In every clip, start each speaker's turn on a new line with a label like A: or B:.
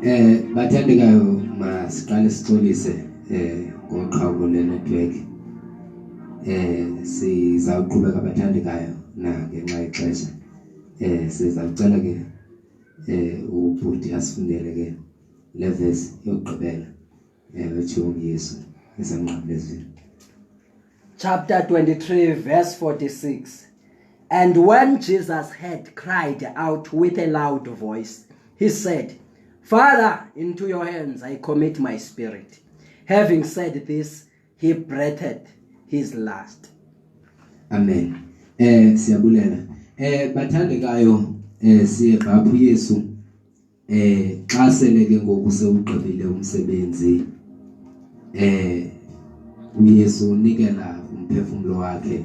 A: Bathandekayo masiqale sixolise ngoqhawe le network. Sizawuqhubeka bathandekayo na ngenxa yexesha. Sizawucela ke ubhuti asifundele ke le verse yokugqibela ethi uYesu esanqaphezweni.
B: Chapter 23 verse 46. And when Jesus had cried out with a loud voice, he said, Father, into your hands I commit my spirit. Having said this, he breathed his last.
A: Amen. Siyabulela. Bathandekayo siye bapha uYesu xa sele ke ngoku sewugqibile umsebenzi uYesu unikela umphefumulo wakhe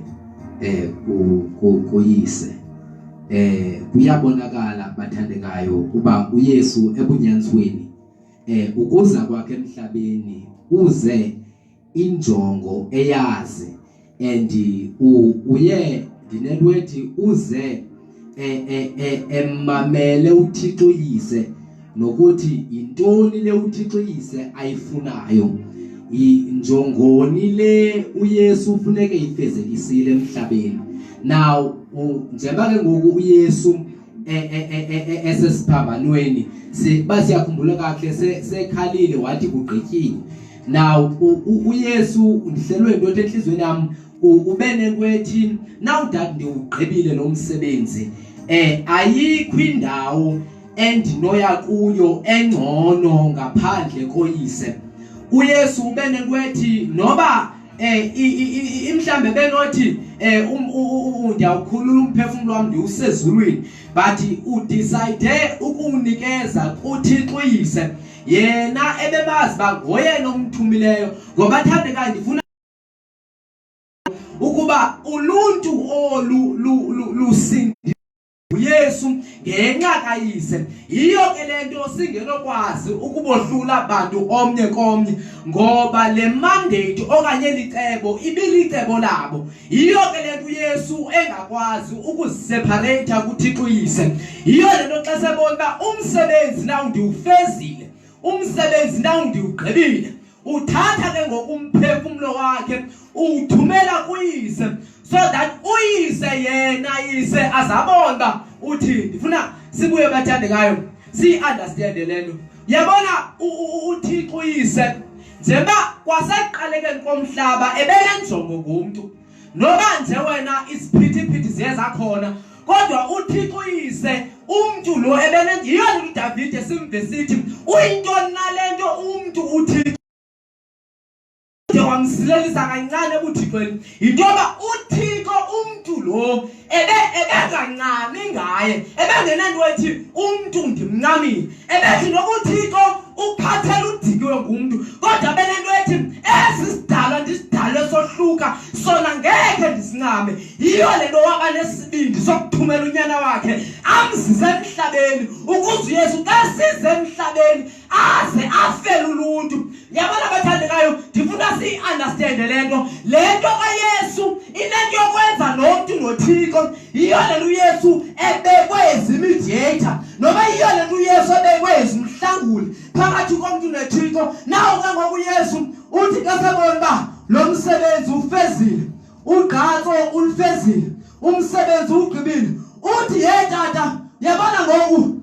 A: kuyise. Kuyabonakala bathandekayo uba uYesu ebunyanisweni ukuza kwakhe emhlabeni uze injongo eyazi and uye dinelwethi uze emamele uThixo uyise nokuthi intoni le uThixo uyise ayifunayo injongoni le uYesu ufuneke ifezekisile emhlabeni. Now njengoba ke ngoku uYesu esesiphambanweni basiyakhumbula kahle sekhalile wathi kugqityiwe. Now uYesu ndihlelwe into enhlizweni yami ube nento ethi now that ndiwugqibile lo msebenzi ayikho indawo endinoya kuyo engcono ngaphandle koyise. uYesu ube nento ethi noba imhlambe benothi ndiyawukhulula umphefumulo wami ndiwusezulwini but udecide ukunikeza kuThixo uyise yena ebemazi bangoyena omthumileyo. Ngoba thandekayo ndifuna ukuba uluntu lusindi uYesu ngenxa kayise. Yiyo ke lento singenokwazi ukubohlula abantu omnye komnye ngoba le mandate okanye licebo ibilicebo labo. Yiyo ke lento uYesu engakwazi ukuziseparate kuThixo uyise. Yiyo lento xa sebona umsebenzi nawo ndiwufezile, umsebenzi nawo ndiwugqibile, uthatha ke ngokumphefumulo wakhe uthumela kuyise so that uyise yena yise azabona uthi ndifuna sibuye bathandekayo si-understand lento. Yabona uThixo uyise njengoba kwaseqalekeni komhlaba ebenenjongo ngomuntu noba nje wena isiphithiphithi ziye zakhona kodwa uThixo uyise umuntu lo ebenenyiyo uDavid esimvesithi uyintoni nalento umuntu uThixo wamsilelisa kancane ebuthixweni intoba uThixo umuntu lo ebengancami ngaye ebengenanto ethi umuntu ndimncamile ebethi nokuThixo ukuphathela udikiwe ngumuntu kodwa benento ethi esisidala ndisidale sohluka sona ngeke ndisincame. Yiyo lento waba nesibindi sokuthumela unyana wakhe amzise emhlabeni ukuze uYesu xa size emhlabeni aze afele uluntu. Yabona bathandekayo ndifuna si-understand lento kaYesu inento yokwenza nomuntu noThixo. Yiyo lento uYesu ebekwe ezimediator noba yiyo lento uYesu ebekwe ezimhlanguli phakathi komuntu noThixo. Nawo ke ngoku uYesu uthi xa sebona uba lo msebenzi ufezile, ugqatso ulifezile, umsebenzi ugqibile, uthi hey tata yabona ngoku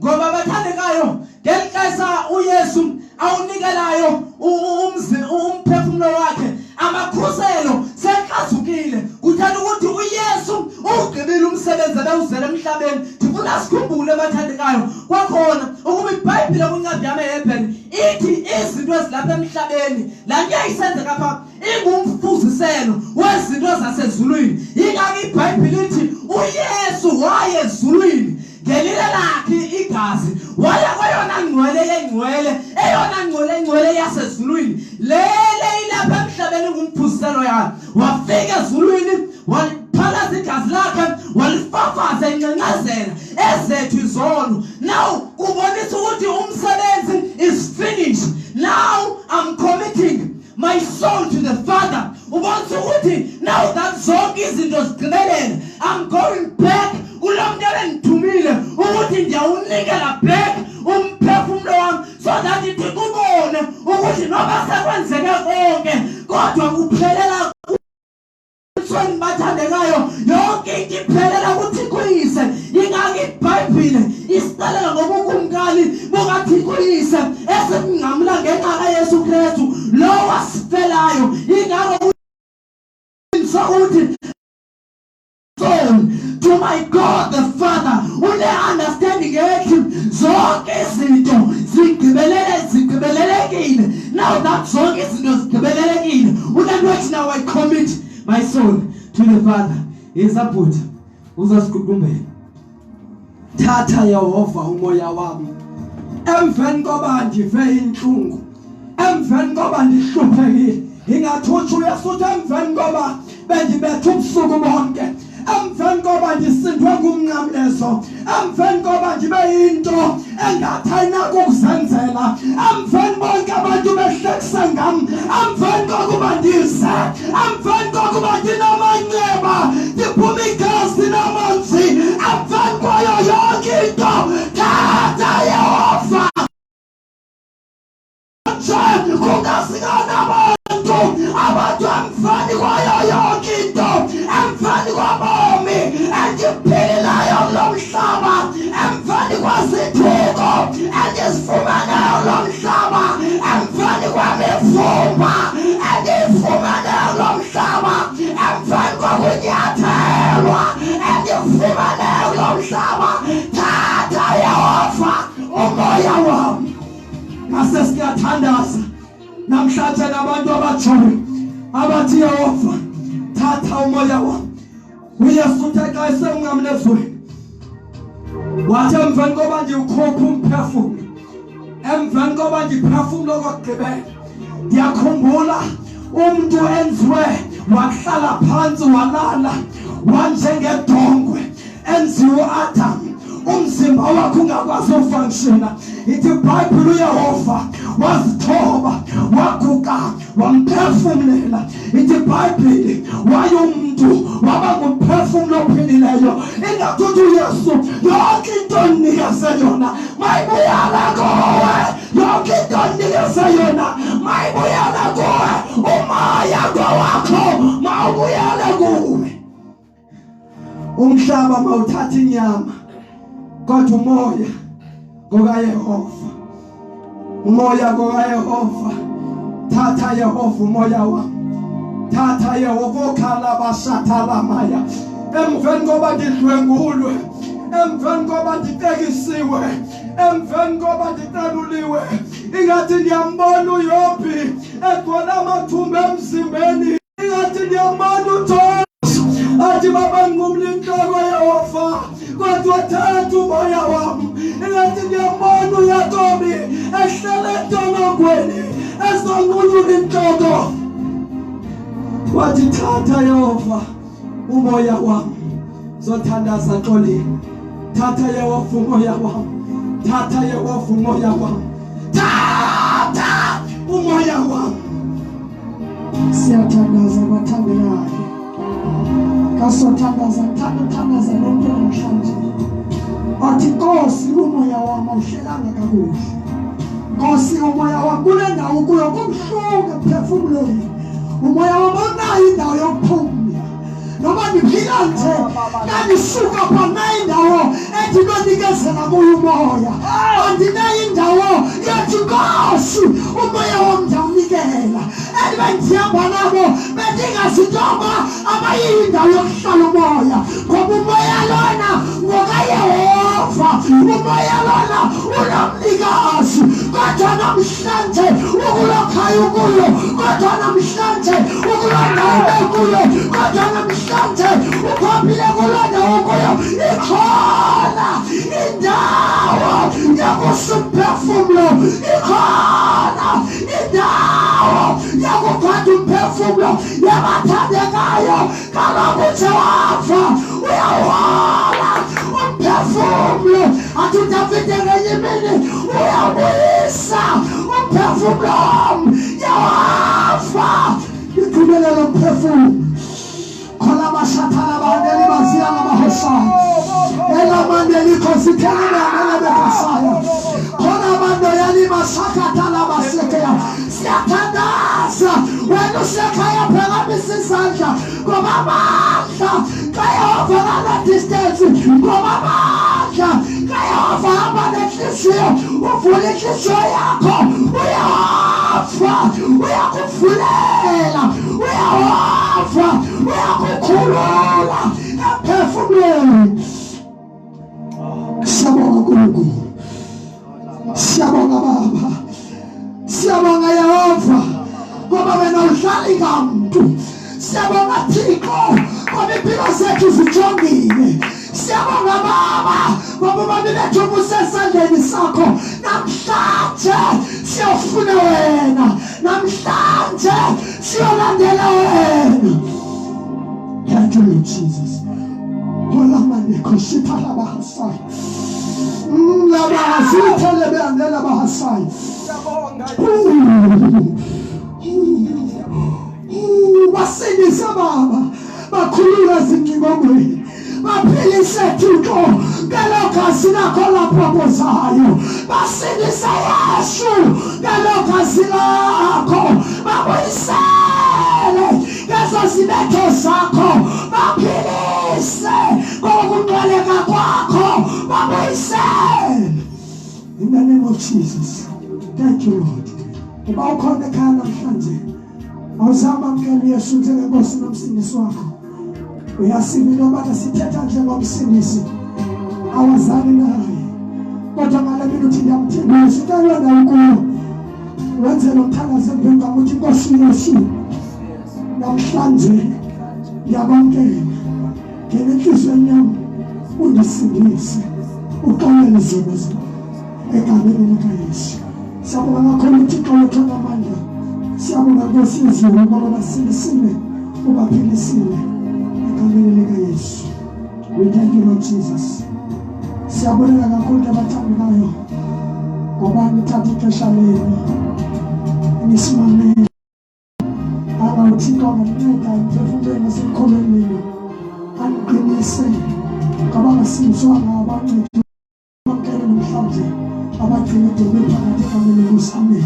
A: ngoba bathandekayo ngelixesha uYesu awunikelayo umphefumulo wakhe amakhuselo sekhazukile kuthanda ukuthi uYesu ugqibile umsebenzi abawuzela emhlabeni. Ndifuna sikhumbule bathandekayo kwakhona ukuba iBhayibhile kwincwadi yameHebrew ithi izinto ezilapha emhlabeni la nto yayisenzeka pha ingumfuziselo wezinto zasezulwini. Yingakho iBhayibhile ithi uYesu waye ezulwini ngelile lakhe igazi waya kweyona ngcwele yengcwele eyona ngcwele yasezulwini lele ilapha emhlabeni ngumphuziselo yakhe wafika ezulwini waliphala igazi lakhe walifafaza ingcengcezela ezethu izono. Now kubonisa ukuthi umsebenzi is finished. Now I'm committing my soul to the Father. Ubonisa ukuthi now that zonke izinto zigqibelele I'm going back kulomntu ebengithumile ukuthi ndiyawunikela back umphefumlo wami so that ithi kubone ukuthi noba sekwenzeke konke kodwa kuphelela Sweni bathandekayo yonke into iphelela kuThixo uyise. Ingaki iBhayibhile isiqalela ngobukumkani bukaThixo uyise esemnqamula ngenxa kaYesu Kristu lo wasifelayo. Ingakho uthi to my God the Father une understanding ethi zonke izinto zigqibelelekile. Now that zonke izinto zigqibelelekile unanwathi now I commit my soul to the Father. Izabhuta uzasiguqumbela. Thatha Yehova umoya wami. Emveni koba ndive inhlungu, emveni koba ndihluphekile, ingathuthi uyasuthi emveni koba bendibethe ubusuku bonke, emveni koba ndisindwe ngumnqamlezo, emveni koba ndibe yinto engathi ayinako ukuzenzela, emveni bonke abantu behlekise ngam, emveni kokuba ndize, emveni kokuba ndinamanxeba, ndiphuma igazi namanzi, emveni kwayo yonke into, thatha Yehova kungasingana abantu emveni kwayo yonke into, emveni kwabomi endiphilayo kulo mhlaba, emveni kwasithuko endisifumanayo kulo mhlaba, emveni kwamivumba endifumanayo kulo mhlaba, emveni kokunyathelwa endifumanayo kulo mhlaba, thatha Yehova umoya wami. Ngase siyathandaza namhlanje nabantu abajoyo abathi Yehova thatha umoya wami. uYesu uthe xa esemnqamlezweni wathi emveni koba ndiwukhupha umphefumlo, emveni koba ndiphefumlo kokugqibela, ndiyakhumbula umntu enziwe wahlala phantsi walala wanjengedongwe enziwe uAdam, umzimba wakhe ungakwazi ufunctiona. Ithi iBhayibhile uYehova wazithoba waguqa wamphefumlela. Ithi iBhayibhile wayumntu waba ngumphefumlo ophilileyo. Ingathuthi uYesu yonke into onikeze yona mayibuyela kuwe, yonke into onikeze yona mayibuyela kuwe, umoya wakho mawubuyele kuwe. Umhlaba mawuthatha inyama kodwa umoya ngokaYehova, umoya ngokaYehova. Thatha Yehova umoya wami, thatha Yehova okhala bashathalamaya. Emveni koba ndidlwengulwe, emveni koba nditekisiwe, emveni koba nditaluliwe, ingathi ndiyambona uYobhi egcwele amathumba emzimbeni, ingathi ndiyambona uThomas athi baba ngumlinhloko Yehova kodwa thatha umoya wami. Ingathi ndiyambona uYakobi ehlele entolongweni ezonqulula inhloko, wathi thatha Yehova umoya wami. Zothandaza xolile, thatha Yehova umoya wami, thatha Yehova umoya wami, thatha umoya wami. Siyathandaza bathandekayo, kasothandaza thandaza lonke namhlanje. Athi Nkosi umoya wami awuhlelanga kakuhle, Nkosi umoya wami kule ndawo kuyo kumhlungu emphefumulweni, umoya wami unayo indawo yokuphumula. Noma ndiphila nje ngandisuka phanayo indawo ethi nonikezela kuyo umoya, andinayo indawo yethi Nkosi umoya wami ndiyawunikela. Endibendihamba nabo bendingazintoba abayindawo yokuhlala umoya, ngoba umoya lona ngokaYehova, umoya lona unomnikazi. Kodwa namhlanje ukulokhaya ukuyo, kodwa namhlanje ukulondawo kuyo, kodwa namhlanje ukhophile kulondawo kuyo, ikhona indawo yakusiphefumlo, ikhona indawo yakuphatha umphefumlo yabathandekayo. Kaloku Jehova uyawola umphefumlo. Athi uDavide ngenye imini uyabuyisa umphefumlo Yehova. Igqibelelo umphefumlo khola bashathala bandeli baziyana bahosana elamandeli
C: sithekile ngale bekasaya khona abantu yalima sakhatha labasekeya siyathandaza wena usekhaya phakamisa isandla ngoba amandla kaYehova ngala distance ngoba amandla kaYehova hamba nenhliziyo uvule inhliziyo yakho uyafa uyakuvulela uyafa uyakukhulula emphefumulweni. Siyabonga uNkulunkulu, siyabonga Baba, siyabonga Yehova ngoba wena uhlali kamuntu. Siyabonga Thixo ngoba impilo zethu zijongile. Siyabonga Baba ngoba uBaba bethu usesandleni sakho. Namhlanje siyofuna wena, namhlanje siyolandela wena. Thank you Lord Jesus. Olamane koshita la bahasai. La bahasita le beandela bahasai. Basindisa Baba, bakhulula zingcibongweni. Baphilise Thixo ngalokho asinakho lapho zayo. Basindisa Yesu ngalokho asilakho. Babuyisele ngazo zibetho zakho. Baphilise ngokungcweleka kwakho. Babuyisele. In the name of Jesus. Thank you Lord. Uba ukhona ekhaya namhlanje awuzama mkele Yesu njengenkosi nomsindisi wakho. Uyasiba into yoba sithetha njengomsindisi awazani naye kodwa ngale mina uthi ndiyamthembisa into ayona ukuyo wenzela umthakazo emveni ukuthi inkosi Yesu namhlanje ndiyakwamkela ngenhliziyweni yami undisindise uxolele izono zami egameni likaYesu. Siyabonga kakhulu uThixo wethu onamandla. Siyabonga Nkosi yezulu ngoba basindisile ubaphilisile egameni likaYesu. We thank you Lord Jesus. Siyabonga kakhulu abathandekayo ngoba nithatha ixesha lenu nisimamele uThixo anganceda emphefumulweni nasemkholweni wenu aniqinise ngoba ngasindiswanga abancedi bamkele namhlanje abagcina edolweni phakathi egameni likaYesu. Amen.